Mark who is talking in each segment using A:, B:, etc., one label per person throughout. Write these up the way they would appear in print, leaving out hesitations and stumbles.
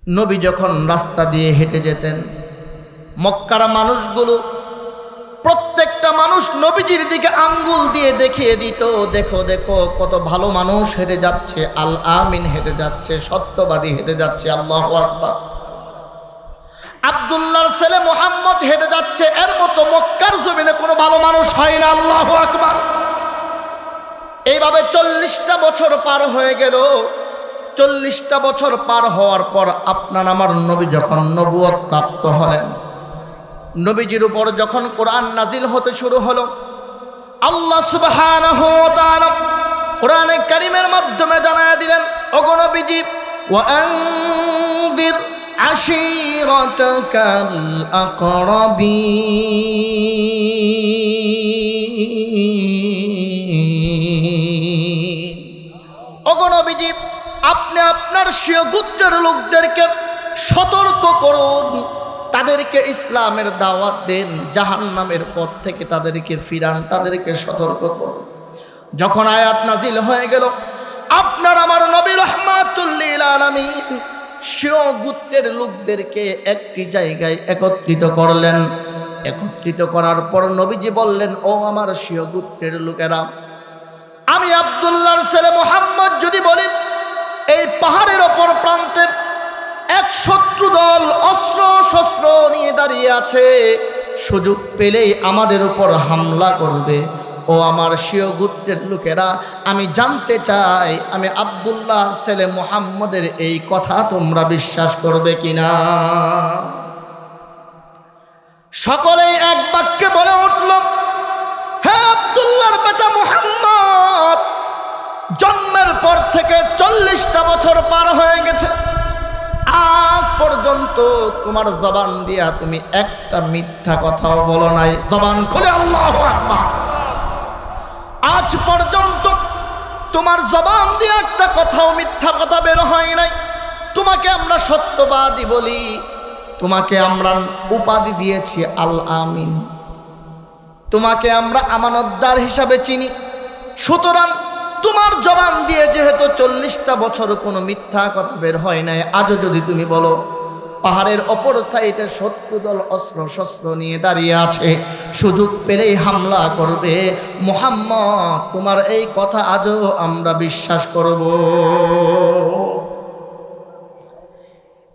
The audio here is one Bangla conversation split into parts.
A: নবী যখন রাস্তা দিয়ে হেঁটে যেতেন, মক্কার মানুষগুলো প্রত্যেকটা মানুষ নবীজির দিকে আঙ্গুল দিয়ে দেখিয়ে দিত, দেখো দেখো কত ভালো মানুষ হেঁটে যাচ্ছে, আল আমিন হেঁটে যাচ্ছে, সত্যবাদী হেঁটে যাচ্ছে। আল্লাহু আকবার। আব্দুল্লাহর ছেলে মুহাম্মদ হেঁটে যাচ্ছে, এর মতো মক্কার জমিনে কোনো ভালো মানুষ হয় না। আল্লাহু আকবার। এইভাবে 40টা বছর পার হয়ে গেল। 40টা বছর পার হওয়ার পর আপনার আমার নবী যখন নবুয়ত প্রাপ্ত হলেন, নবীজির উপর যখন কোরআন নাজিল হতে শুরু হলো, আল্লাহ সুবহানাহু ওয়া তাআলা কোরআনে কারীমের মাধ্যমে জানায়া দিলেন, ওগো নবীজি, ওয়া আনযির আশীরাতাকাল আকরাবিন। ওগো নবীজি, আপনি আপনার স্বীয় গোত্রের লোকদেরকে সতর্ক করুন, তাদেরকে ইসলামের দাওয়াত দেন, জাহান্নামের পথ থেকে তাদেরকে ফিরান, তাদেরকে সতর্ক করুন। যখন আয়াত নাজিল হয়ে গেল, আপনার আমার নবী রাহমাতুল লিল আলামিন স্বীয় গোত্রের লোকদেরকে একটি জায়গায় একত্রিত করলেন। একত্রিত করার পর নবীজি বললেন, ও আমার স্বীয় গোত্রের লোকেরা, আমি আব্দুল্লাহর ছেলে মুহাম্মদ যদি বলি এই পাহাড়ের ওপর প্রান্তে এক শত্রু দল অস্ত্র শস্ত্র নিয়ে দাঁড়িয়ে আছে, সুযোগ পেলেই আমাদের উপর হামলা করবে। ও আমার স্বীয় গোত্রের লোকেরা, আমি জানতে চাই আমি আব্দুল্লাহ ছেলে মুহাম্মদের এই কথা তোমরা বিশ্বাস করবে কিনা? সকলেই এক বাক্যে বলে উঠল, হে আব্দুল্লাহর বেটা মুহাম্মদ, জন্মের পর থেকে 40টা বছর পার হয়ে গেছে, আজ পর্যন্ত তোমার জবান দিয়া তুমি একটা মিথ্যা কথাও বলো নাই। জবান খুলে আল্লাহু আকবার। আজ পর্যন্ত তোমার জবান দিয়ে একটা কথাও মিথ্যা কথা বের হয় নাই। তোমাকে আমরা সত্যবাদী বলি, তোমাকে আমরা উপাধি দিয়েছি আল আমিন, তোমাকে আমরা আমানতদার হিসাবে চিনি। সুতরাং তোমার জবান দিয়ে যেহেতু 40টা বছর কোনো মিথ্যা কথা বের হয় নাই, আজও যদি তুমি বলো পাহাড়ের অপর সাইডে শত্রু দল অস্ত্র শস্ত্র নিয়ে দাঁড়িয়ে আছে, সুযোগ পেলেই হামলা করবে, মুহাম্মদ তোমার এই কথা আজও আমরা বিশ্বাস করব।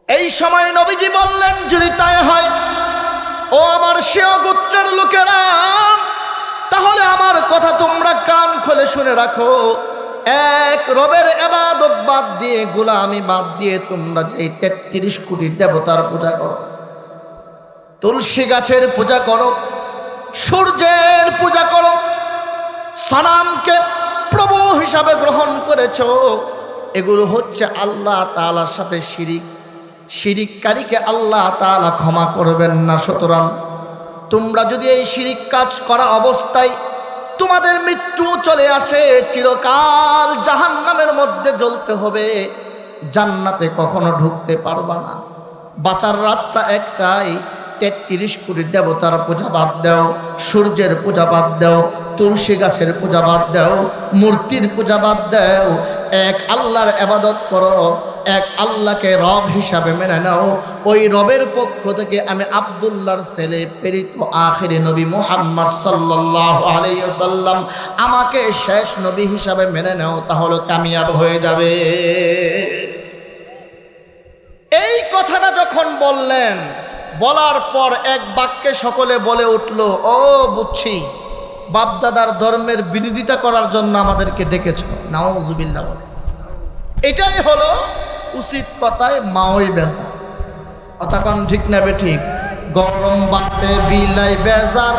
A: এই সময় নবীজি বললেন, যদি তাই হয় ও আমার স্বীয় গোত্রের লোকেরা, তাহলে আমার কথা তোমরা কান খুলে শুনে রাখো। এক রবের ইবাদত বাদ দিয়ে, গোলামি বাদ দিয়ে তোমরা যে 33 কোটি দেবতার পূজা করো, তুলসী গাছের পূজা করো, সূর্যের পূজা করো, সানামকে প্রভু হিসাবে গ্রহণ করেছ, এগুলো হচ্ছে আল্লাহ তাআলার সাথে শিরিক। শিরিককারীকে আল্লাহ তাআলা ক্ষমা করবেন না। সুতরাং তোমরা যদি এই শিরিক কাজ করা অবস্থায় তোমাদের মৃত্যু চলে আসে, চিরকাল জাহান্নামের মধ্যে জ্বলতে হবে, জান্নাতে কখনো ঢুকতে পারবা না। বাঁচার রাস্তা একটাই, 33 কোটি দেবতার পূজা বাদ দাও, সূর্যের পূজা বাদ দাও, তুলসী গাছের পূজা বাদ দাও, মূর্তির পূজা বাদ দাও, এক আল্লাহর ইবাদত করো, এক আল্লাহকে রব হিসাবে মেনে নাও। ওই রবের পক্ষ থেকে আমি আব্দুল্লাহর ছেলে প্রেরিত আখিরি নবী মুহাম্মদ সাল্লাল্লাহু আলাইহি ওয়াসাল্লাম আমাকে শেষ নবী হিসাবে মেনে নাও, তাহলে কামিয়াব হয়ে যাবে। এই কথাটা যখন বললেন, বলার পর এক বাক্যে সকলে বলে উঠল, ও বুঝছি, বাপদাদার ধর্মের বিরোধিতা করার জন্য আমাদেরকে ডেকেছ। নাউজুবিল্লাহ। এটাই হলো উচিত কথায় মাওই বেজা। কথা কন ঠিক না বে ঠিক? গরম বাতে বিলাই বেজার,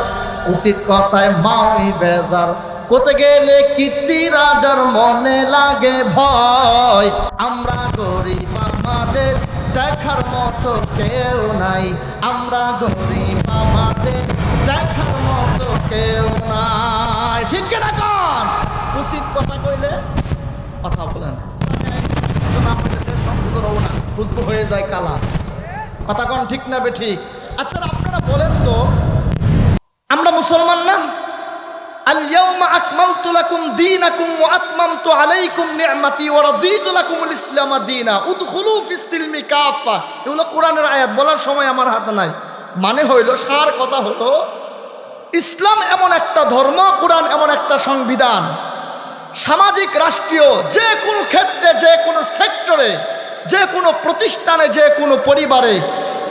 A: উচিত কথায় মাওই বেজার। কোতে গেলে কীর্তি রাজার মনে লাগে ভয়, আমরা গরিব আমাদের দেখার মতো কেউ নাই, আমরা গরিব আমাদের দেখার মতো কেউ নাই। ঠিক কিনা কন? উচিত কথা কইলে কথা বলেন, বুঝবো হয়ে যায় কালা। কথা কন ঠিক না বে ঠিক? আচ্ছা আপনারা বলেন তো, আমরা মুসলমান না? আল ইয়াউমা আকমালতু লাকুম দীনাকুম ওয়া আতমামতু আলাইকুম নি'মাতি ওয়া রাদিতু লাকুমুল ইসলাম দীনা উদখুলু ফিস সিলমি কাফা। এগুলো কোরআনের আয়াত, বলার সময় আমার হাতে নাই। মানে হইল, সার কথা হলো, ইসলাম এমন একটা ধর্ম, কোরআন এমন একটা সংবিধান, সামাজিক রাষ্ট্রীয় যে কোনো ক্ষেত্রে, যে কোনো সেক্টরে, যে কোনো প্রতিষ্ঠানে, যে কোনো পরিবারে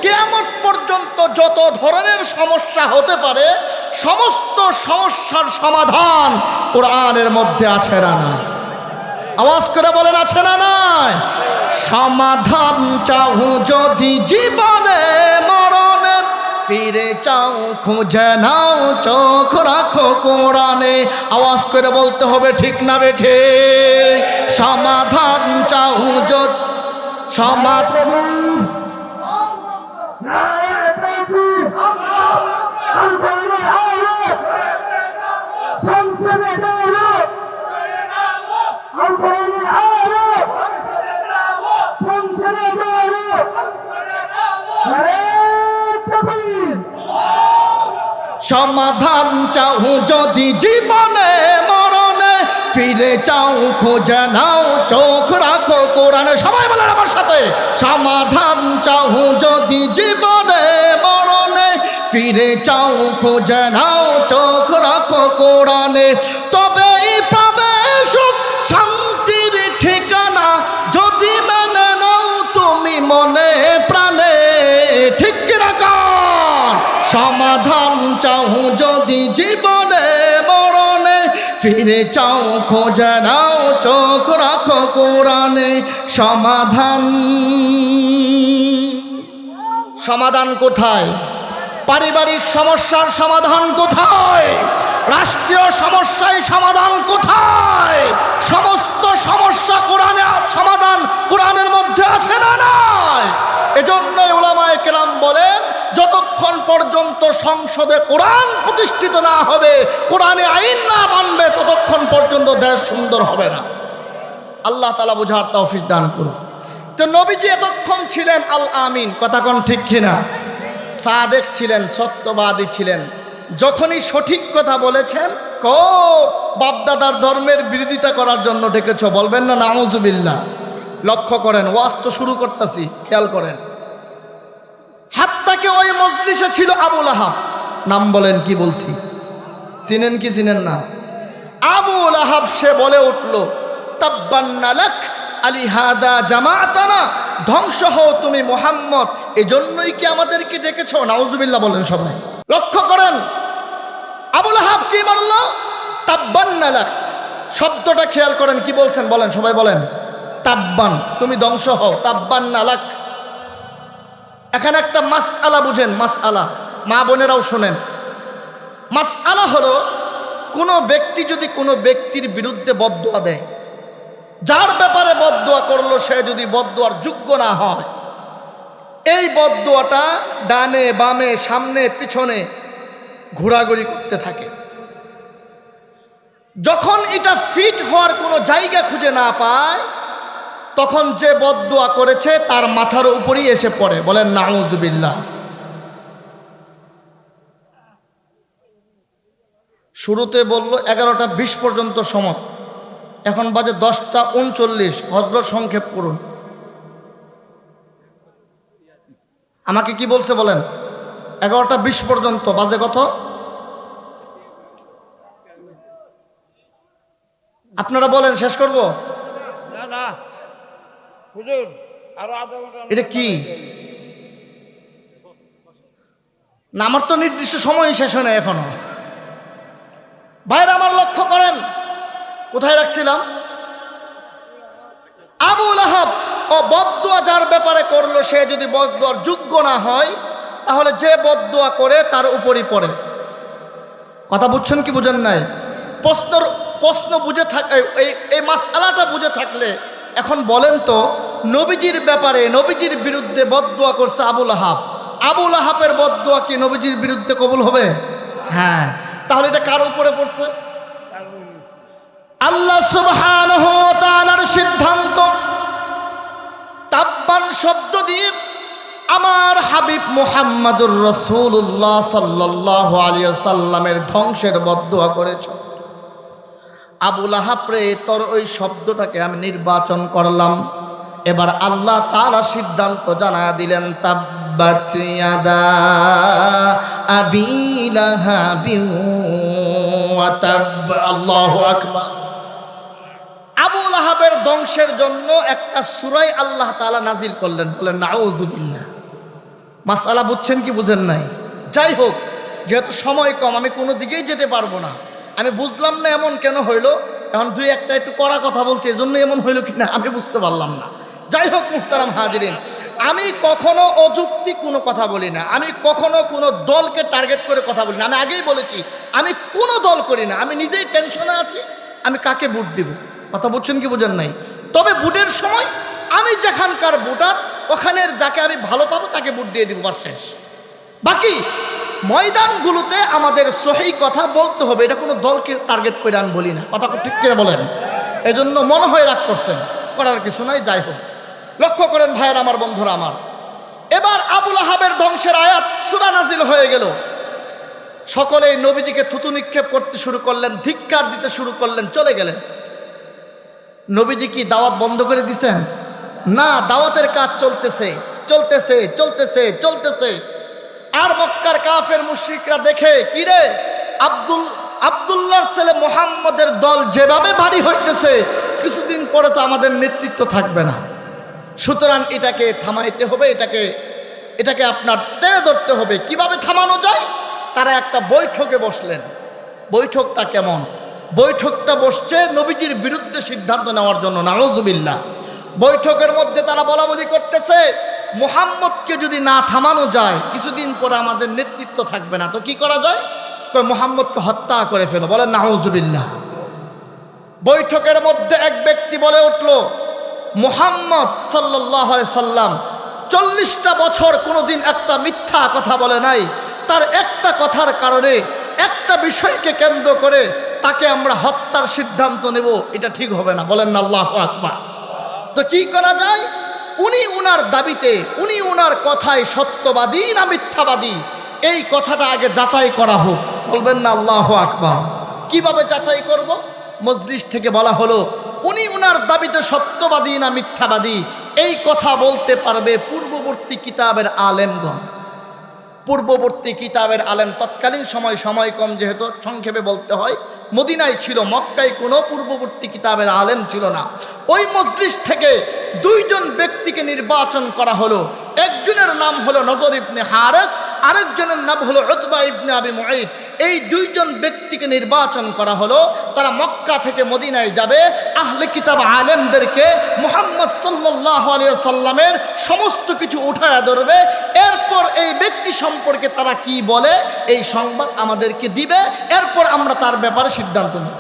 A: কিয়ামত পর্যন্ত যত ধরনের সমস্যা হতে পারে সমস্ত সমস্যার সমাধান কোরআনের মধ্যে আছে না নাই? আওয়াজ করে বলেন, আছে না নাই? সমাধান চাও যদি জীবনে মরণে, ফিরে চাও খুঁজে নাও চোখ রাখো কোরআনে। আওয়াজ করে বলতে হবে, ঠিক না বেঠে? সমাধান চাও যদি সমাধান সমাধান চাও যদি জীবনে মরণে, ফিরে চাও খুঁজে নাও চোখ রাখো কোরআনে। সবাই বলেন আমার সাথে, সমাধান চাও যদি জীবনে মরণে, ফিরে চাও খুঁজে নাও চোখ রাখো কোরআনে। তবেই পাবে সুখ শান্তির ঠিকানা, যদি মেনে নাও তুমি মনে প্রাণে। ঠিক কিনা কান? সমাধান চাও যদি জীবনে মরণে, ফিরে চাও খোঁজে নাও চোখ রাখো কোরআনে। সমাধান, সমাধান কোথায়? পারিবারিক সমস্যার সমাধান কোথায়? রাষ্ট্রীয় সমস্যায় সমাধান কোথায়? সমস্ত সমস্যা কোরআনে, সমাধান কোরআনের মধ্যে আছে না নাই? এজন্যই উলামায়ে কেরাম বলেন, যতক্ষণ পর্যন্ত সংসদে কোরআন প্রতিষ্ঠিত না হবে, কোরআনে আইন না মানবে, ততক্ষণ পর্যন্ত দেশ সুন্দর হবে না। আল্লাহ তাআলা বুঝার তৌফিক দান করুন। তো নবীজি এতক্ষণ ছিলেন আল আমিন, কথা কোন ঠিক কিনা? সাদেক ছিলেন, সত্যবাদী ছিলেন। যখনই সঠিক কথা বলেছেন, বাপদাদার ধর্মের বিরোধিতা করার জন্য ডেকেছ, বলবেন না নাউজুবিল্লাহ? লক্ষ্য করেন, ওয়াজ তো শুরু করতেছি, খেয়াল করেন। হাত্তাকে ওই মজলিসে ছিল আবু লাহাব। নাম বলেন, কি বলছি? চিনেন কি চিনেন না? আবু লাহাব সে বলে উঠল, তাব্বান্না লাক আলিহাদা জামাআতানা, ধ্বংস হও তুমি মুহাম্মদ, এজন্যই কি আমাদেরকে ডেকেছ? নাউজুবিল্লাহ বলেন সবাই। লক্ষ্য করেন, আবু লাহাব কি বলল? তাব্বান্না লাক। শব্দটা খেয়াল করেন, কি বলছেন বলেন, সবাই বলেন। তাব্বান, তুমি ধ্বংস হও, তাব্বান্না লাক। এখানে একটা মাসআলা বুঝেন, মাসআলা, মা বোনেরাও শোনেন। মাসআলা হলো, কোনো ব্যক্তি যদি কোনো ব্যক্তির বিরুদ্ধে বদদুয়া দেয়, যার ব্যাপারে বদদুয়া করলো সে যদি বদদুয়ার যোগ্য না হয়, এই বদদুয়াটা ডানে বামে সামনে পিছনে ঘোরাঘুরি করতে থাকে। যখন এটা ফিট হওয়ার কোনো জায়গা খুঁজে না পায়, তখন যে বদদুয়া করেছে তার মাথার উপরেই এসে পড়ে। বলেন নাউজুবিল্লাহ। শুরুতে বলল 11:20 পর্যন্ত সময়, এখন বাজে 10:39। হযরত সংক্ষেপ করুন। আমাকে কি বলছে বলেন? 11:20 পর্যন্ত, বাজে কত? আপনারা বলেন, শেষ করব?
B: না না হুজুর, আরো আধা ঘন্টা।
A: এটা কি না, আমার তো নির্দিষ্ট সময় শেষ হয় না এখনো। ভাইরা আমার লক্ষ্য করেন, কোথায় রাখছিলাম? আবু লাহাব ও বদদুয়া যার ব্যাপারে করলো, সে যদি বদদুয়ার যোগ্য না হয়, তাহলে যে বদদুয়া করে তার উপরই পড়ে। কথা বুঝছেন কি বুঝেন নাই? প্রশ্ন বুঝে থাকে, এই মাসআলাটা বুঝে থাকলে এখন বলেন তো, নবীজির ব্যাপারে, নবীজির বিরুদ্ধে বদদুয়া করছে আবু লাহাব, আবু লাহাবের বদদুয়া কি নবীজির বিরুদ্ধে কবুল হবে? হ্যাঁ। তাহলে এটা কার উপরে পড়ছে? আল্লাহ সুবহানাহু ওয়া তাআলার সিদ্ধান্ত। তাব্বান শব্দ দিয়ে আমার হাবিব মুহাম্মাদুর রাসূলুল্লাহ সাল্লাল্লাহু আলাইহি ওয়াসাল্লামের ধ্বংসের বদদুয়া করেছে। আবু লাহাব রে, তোর ওই শব্দটাকে আমি নির্বাচন করলাম। এবার আল্লাহ তাআলা সিদ্ধান্ত জানায়া দিলেন, তাব্বাত ইয়াদা আবি লাহাবিন ওয়া তাব। আল্লাহু আকবার। আবু লাহাবের ধ্বংসের জন্য একটা সূরা আল্লাহ তাআলা নাজিল করলেন। বলেন নাউযুবিল্লাহ। মাসআলা বুঝছেন কি বুঝেন নাই? যাই হোক, যেহেতু সময় কম, আমি কোনো দিকেই যেতে পারবো না। আমি বুঝলাম না এমন কেন হইলো, এখন দুই একটা একটু কড়া কথা বলছে, এজন্য এমন হইলো কিনা আমি বুঝতে পারলাম না। যাই হোক মুহতারাম হাজিরিন, আমি কখনো অযৌক্তিক কোনো কথা বলি না, আমি কখনো কোনো দলকে টার্গেট করে কথা বলি না। আমি আগেই বলেছি আমি কোনো দল করি না, আমি নিজেই টেনশনে আছি আমি কাকে ভোট দিব। কথা বুঝছেন কি বুঝেন নাই? তবে ভোটের সময় আমি যেখানকার ভোটার, ওখানের যাকে আমি ভালো পাবো তাকে ভোট দিয়ে দিব, বাস শেষ। বাকি ময়দানগুলোতে আমাদের সহি কথা বলতে হবে, এটা কোনো দলকে টার্গেট করে আমি বলি না। কথা ঠিক করে বলেন, এজন্য মনে হয় রাগ করছেন, করার কিছু নাই। যাই হোক, লক্ষ্য করেন ভাইয়ের আমার, বন্ধুরা আমার, এবার আবু লাহাবের ধ্বংসের আয়াত সূরা নাজিল হয়ে গেল। সকলেই নবীজিকে থুতু নিক্ষেপ করতে শুরু করলেন, ধিক্কার দিতে শুরু করলেন, চলে গেলেন। নবীজি কি দাওয়াত বন্ধ করে দিছেন? না, দাওয়াতের কাজ চলতেছে চলতেছে চলতেছে চলতেছে। আর মক্কার কাফের মুশরিকরা দেখে, কি রে, আব্দুল্লাহর ছেলে মুহাম্মদের দল যেভাবে ভারী হইতেছে, কিছুদিন পরে তো আমাদের নেতৃত্ব থাকবে না, সুতরাং এটাকে থামাইতে হবে, এটাকে আপনার টেনে ধরতে হবে। কিভাবে থামানো যায়? তারা একটা বৈঠকে বসলেন। বৈঠকটা কেমন? বৈঠকটা বসছে নবীজির বিরুদ্ধে সিদ্ধান্ত নেওয়ার জন্য, নাউযুবিল্লাহ। বৈঠকের মধ্যে তারা বলাবলি করতেছে, মুহাম্মদকে যদি না থামানো যায়, কিছুদিন পরে আমাদের নেতৃত্ব থাকবে না, তো কি করা যায়? তো মুহাম্মদকে হত্যা করে ফেলো। বলেন নাউযুবিল্লাহ। বৈঠকের মধ্যে এক ব্যক্তি বলে উঠল, মুহাম্মদ সাল্লাল্লাহু আলাইহি সাল্লাম 40টা বছর কোনোদিন একটা মিথ্যা কথা বলে নাই। তার একটা কথার কারণে, একটা বিষয়কে কেন্দ্র করে তাকে আমরা হত্যার সিদ্ধান্ত নেব, এটা ঠিক হবে না। বলেন না আল্লাহু আকবার। তো কি করা যায়? উনি উনার দাবিতে, উনি উনার কথায় সত্যবাদী না মিথ্যাবাদী, এই কথাটা আগে যাচাই করা হোক। বলবেন না আল্লাহু আকবার। কিভাবে যাচাই করব? মজলিস থেকে বলা হলো, উনি উনার দাবিতে সত্যবাদী না মিথ্যাবাদী, এই কথা বলতে পারবে পূর্ববর্তী কিতাবের আলেমগণ। পূর্ববর্তী কিতাবের আলেম, তৎকালীন সময় কম যেহেতু সংক্ষেপে বলতে হয়, মদিনায় ছিল, মক্কায় কোনো পূর্ববর্তী কিতাবের আলেম ছিল না। ওই মজলিস থেকে দুইজন ব্যক্তিকে নির্বাচন করা হলো। একজনের নাম হলো নজর ইবনে হারেস, আরেকজনের নাম হলো উতবা ইবনে আবি মুঈত। এই দুইজন ব্যক্তিকে নির্বাচন করা হলো। তারা মক্কা থেকে মদিনায় যাবে, আহলে কিতাব আলেমদেরকে মুহাম্মদ সাল্লাল্লাহু আলাইহি সাল্লামের সমস্ত কিছু উঠায়া ধরবে। এরপর এই ব্যক্তি সম্পর্কে তারা কি বলে এই সংবাদ আমাদেরকে দিবে, এরপর আমরা তার ব্যাপারে সিদ্ধান্ত নেব।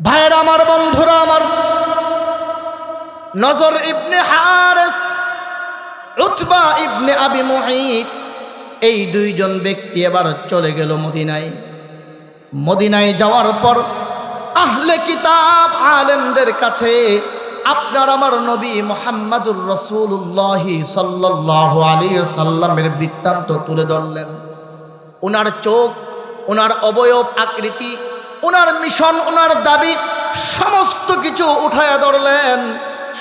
A: ভাইয়েরা আমার, বন্ধুরা আমার, নজর ইবনে হারেস, উতবা ইবনে আবি মুঈত, এই দুইজন ব্যক্তি এবার চলে গেল মদিনায়। মদিনায় যাওয়ার পর আহলে কিতাব আলেমদের কাছে আপনার আমার নবী মুহাম্মাদুর রাসূলুল্লাহ সাল্লাল্লাহু আলাইহি সাল্লামের বৃত্তান্ত তুলে ধরলেন। ওনার চোখ, ওনার অবয়ব আকৃতি, ওনার মিশন, ওনার দাবি সমস্ত কিছু উঠায়া ধরলেন।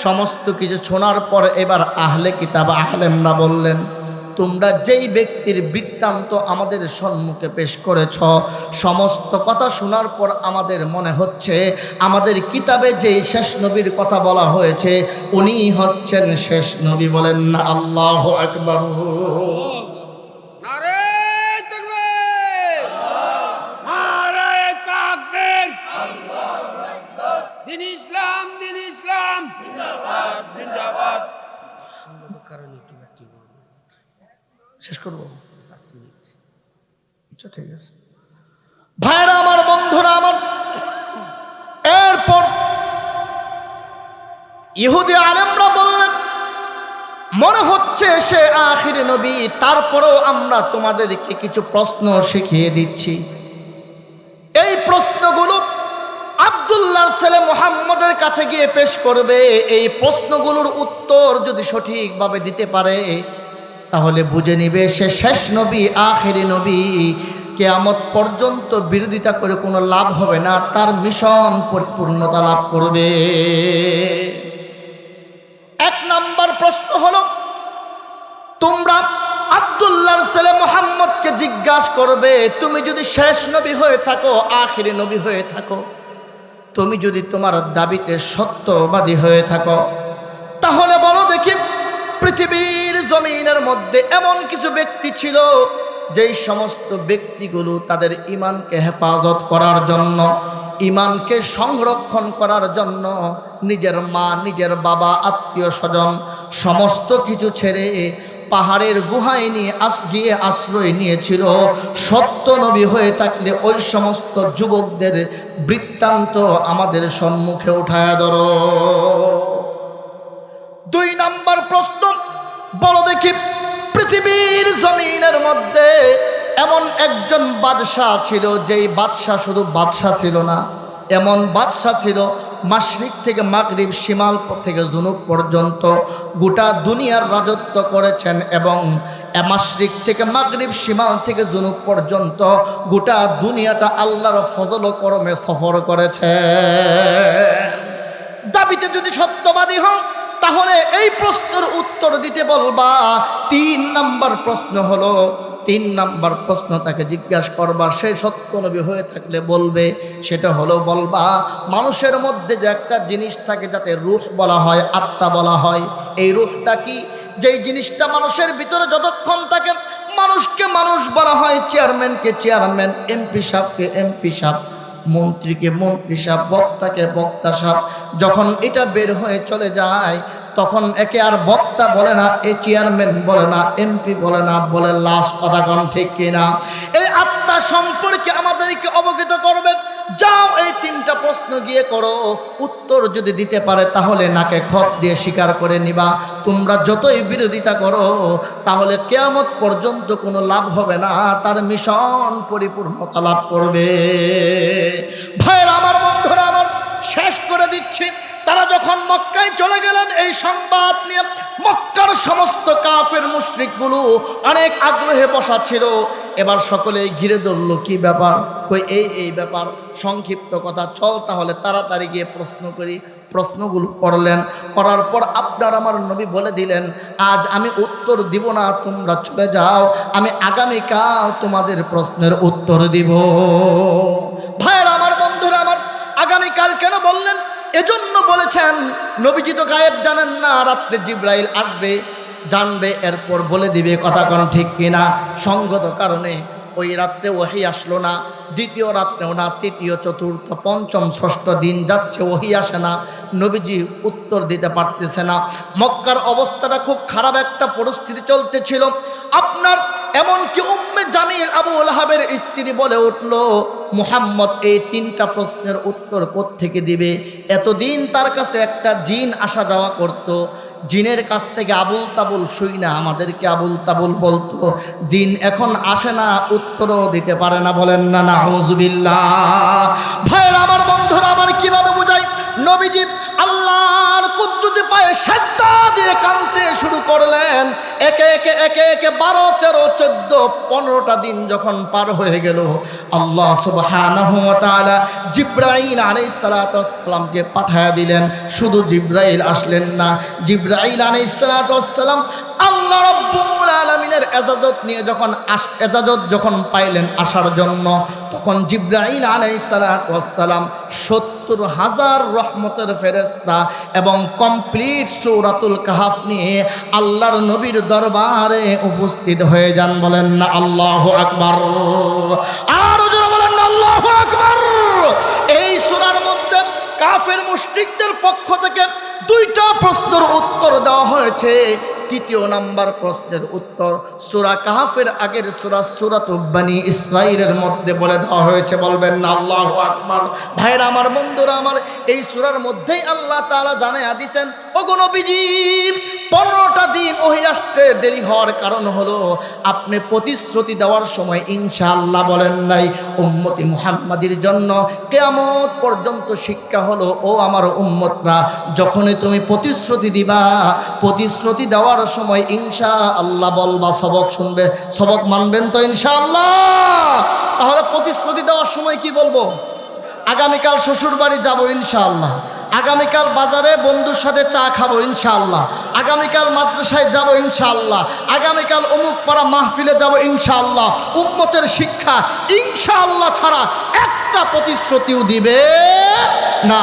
A: সমস্ত কিছু শোনার পর এবার আহলে কিতাব আলেমরা বললেন, তোমরা যেই ব্যক্তির বৃত্তান্ত আমাদের সম্মুখে পেশ করেছ, সমস্ত কথা শোনার পর আমাদের মনে হচ্ছে আমাদের কিতাবে যেই শেষ নবীর কথা বলা হয়েছে উনি হচ্ছেন শেষ নবী। বলেন না আল্লাহু আকবার।
B: নারে তাকবীর, নারে তাকবীর, দিন ইসলাম, দিন ইসলাম জিন্দাবাদ, জিন্দাবাদ।
A: শেষ করবো 5 মিনিট। আচ্ছা ঠিক আছে ভাইরা আমার, বন্ধুরা আমার, এরপর ইহুদি আলেমরা বললেন, মনে হচ্ছে সে আখির নবী, তারপরেও আমরা তোমাদেরকে কিছু প্রশ্ন শিখিয়ে দিচ্ছি। এই প্রশ্নগুলো আব্দুল্লাহর ছেলে মুহাম্মদের কাছে গিয়ে পেশ করবে। এই প্রশ্নগুলোর উত্তর যদি সঠিকভাবে দিতে পারে তাহলে বুঝে নিবে সে শেষ নবী, আখিরি নবী। কিয়ামত পর্যন্ত বিরোধিতা করে কোনো লাভ হবে না, তার মিশন পরিপূর্ণতা লাভ করবে। এক নাম্বার প্রশ্ন হলো, তোমরা আব্দুল্লাহর ছেলে মুহাম্মদকে জিজ্ঞাসা করবে, তুমি যদি শেষ নবী হয়ে থাকো, আখিরি নবী হয়ে থাকো, তুমি যদি তোমার দাবিতে সত্যবাদী হয়ে থাকো, তাহলে বলো দেখি পৃথিবীর জমিনের মধ্যে এমন কিছু ব্যক্তি ছিল যেই সমস্ত ব্যক্তিগুলো তাদের ঈমানকে হেফাজত করার জন্য, ঈমানকে সংরক্ষণ করার জন্য নিজের মা, নিজের বাবা, আত্মীয় স্বজন সমস্ত কিছু ছেড়ে পাহাড়ের গুহায় গিয়ে আশ্রয় নিয়েছিল। সত্য নবী হয়ে থাকলে ওই সমস্ত যুবকদের বৃত্তান্ত আমাদের সম্মুখে উঠায়া ধরো। দুই নাম্বার প্রশ্ন, বলো দেখি পৃথিবীর জমিনের মধ্যে এমন একজন বাদশাহ ছিল, যেই বাদশাহ শুধু বাদশাহ ছিল না, এমন বাদশাহ ছিল মাশরিক থেকে মাগরিব, শিমাল থেকে জুনুব পর্যন্ত গোটা দুনিয়ার রাজত্ব করেছেন, এবং মাশরিক থেকে মাগরিব, শিমাল থেকে জুনুব পর্যন্ত গোটা দুনিয়াটা আল্লাহর ফজল ও করমে সফর করেছে। দাবিতে যদি সত্যবাদী হও, তাহলে এই প্রশ্নের উত্তর দিতে বলবা। তিন নাম্বার প্রশ্ন হলো, তিন নাম্বার প্রশ্ন তাকে জিজ্ঞাসা করবা, সে সত্য নবী হয়ে থাকলে বলবে, সেটা হলো বলবা মানুষের মধ্যে যে একটা জিনিস থাকে যাতে রূহ বলা হয়, আত্মা বলা হয়, এই রূহটা কি? যেই জিনিসটা মানুষের ভিতরে যতক্ষণ থাকে মানুষকে মানুষ বলা হয়, চেয়ারম্যানকে চেয়ারম্যান, এমপি সাহেবকে এমপি সাহেব, মন্ত্রীকে মন্ত্রী সাহেব, বক্তাকে বক্তা সাহেব। যখন এটা বের হয়ে চলে যায় তখন একে আর বক্তা বলে না, এ চেয়ারম্যান বলে না, এমপি বলে না, বলে লাশ। কথা কোন ঠিক কিনা? এই আত্মা সম্পর্কে আমাদেরকে অবগত করবে। যাও এই তিনটা প্রশ্ন গিয়ে করো, উত্তর যদি দিতে পারে তাহলে নাকে খত দিয়ে স্বীকার করে নিবা। তোমরা যতই বিরোধিতা করো তাহলে কিয়ামত পর্যন্ত কোনো লাভ হবে না, তার মিশন পরিপূর্ণতা লাভ করবে। ভাইরা আমার, বন্ধুরা আমার, শেষ করে দিচ্ছি। তারা যখন মক্কায় চলে গেলেন এই সংবাদ নিয়ে, মক্কার সমস্ত কাফের মুশরিকগুলো অনেক আগ্রহে বসা ছিল। এবার সকলে ঘিরে ধরলো, কি ব্যাপার? কই এই ব্যাপার, সংক্ষিপ্ত কথা, চল তাহলে তাড়াতাড়ি গিয়ে প্রশ্ন করি। প্রশ্নগুলো করলেন, করার পর আপনার আমার নবী বলে দিলেন, আজ আমি উত্তর দিব না, তোমরা চলে যাও, আমি আগামীকাল তোমাদের প্রশ্নের উত্তর দিব। ভাইরা আমার, বন্ধুরা আমার, আগামীকাল কেন বললেন? এজন্য বলেছেন, নবীজি তো গায়েব জানেন না, রাত্রে জিব্রাইল আসবে, জানবে, এরপর বলে দিবে। কথা কোন ঠিক কিনা? সঙ্গত কারণে ওই রাত্রে ওহী আসলো না, দ্বিতীয় রাত্রেও না, তৃতীয়, চতুর্থ, পঞ্চম, ষষ্ঠ দিন যাচ্ছে, ওহী আসে না, নবীজি উত্তর দিতে পারতেছে না। মক্কার অবস্থাটা খুব খারাপ একটা পরিস্থিতি চলতেছিল। আপনার এমনকি উম্মে জামিল আবু লাহাবের স্ত্রী বলে উঠল, মুহাম্মদ এই তিনটা প্রশ্নের উত্তর কোত্থেকে দিবে? এতদিন তার কাছে একটা জিন আসা যাওয়া করত, জিনের কাছ থেকে আবুল তাবুল শুই না আমাদেরকে আবুল তাবুল বলতো, জিন এখন আসে না, উত্তরও দিতে পারে না। বলেন না নাউজুবিল্লাহ। ভাইরা আমার, বন্ধুরা আমার, কিভাবে বুঝাই? নবীজি আল্লাহর কুদরতি পায়ে সাজদা দিয়ে কাঁদতে শুরু করলেন। একে একে 12, 13, 14, 15টা দিন যখন পার হয়ে গেল, আল্লাহ সুবহানাহু ওয়া তাআলা জিবরাইল আলাইহিস সালাতু ওয়াস সালামকে পাঠিয়ে দিলেন। শুধু জিবরাইল আসলেন না, জিবরাইল আলাইহিস সালাতু ওয়াস সালাম আল্লাহ রাব্বুল আলামিনের এজাজত যখন পাইলেন আসার জন্য, তখন জিবরাইল আলাইহিস সালাতু ওয়াস সালাম 70,000 রহমতের ফেরেশতা এবং কমপ্লিট সূরাতুল কাহফ নিয়ে আল্লাহর নবীর দরবারে উপস্থিত হয়ে যান। বলেন না আল্লাহু আকবার। আর যারা বলেন না আল্লাহু আকবার। এই সূরার মধ্যে কাফের মুশরিকদের পক্ষ থেকে 2টা প্রশ্নের উত্তর দেওয়া হয়েছে। তৃতীয় নাম্বার প্রশ্নের উত্তর সূরা কাহফের আগের সূরাতুল বনী ইসরাঈলের মধ্যে বলে দেওয়া হয়েছে। বলবেন না আল্লাহু আকবার। ভাইরা আমার, বন্ধুরা আমার, এই সূরার মধ্যেই আল্লাহ তাআলা জানায়া দিয়েছেন ওগো নবীজি 15টা দিন ওহী আসতে দেরি হওয়ার কারণ হলো আপনি প্রতিশ্রুতি দেওয়ার সময় ইনশাআল্লাহ বলেন নাই। উম্মতি মুহাম্মাদির জন্য কিয়ামত পর্যন্ত শিক্ষা হলো, ও আমার উম্মতরা, যখনই তুমি প্রতিশ্রুতি দিবা, প্রতিশ্রুতি দেওয়ার সময় ইনশাআল্লাহ বলবা, সবক শুনবে, সবক মানবেন তো ইনশাআল্লাহ? তাহলে প্রতিশ্রুতি দেওয়ার সময় কি বলবো? আগামীকাল শ্বশুর বাড়ি যাবো ইনশাআল্লাহ, আগামীকাল বাজারে বন্ধুর সাথে চা খাবো ইনশাআল্লাহ, আগামীকাল মাদ্রাসায় যাবো ইনশাআল্লাহ, আগামীকাল অমুক পাড়া মাহফিলে যাবো ইনশাআল্লাহ। উম্মতের শিক্ষা ইনশাআল্লাহ ছাড়া একটা প্রতিশ্রুতিও দিবে না।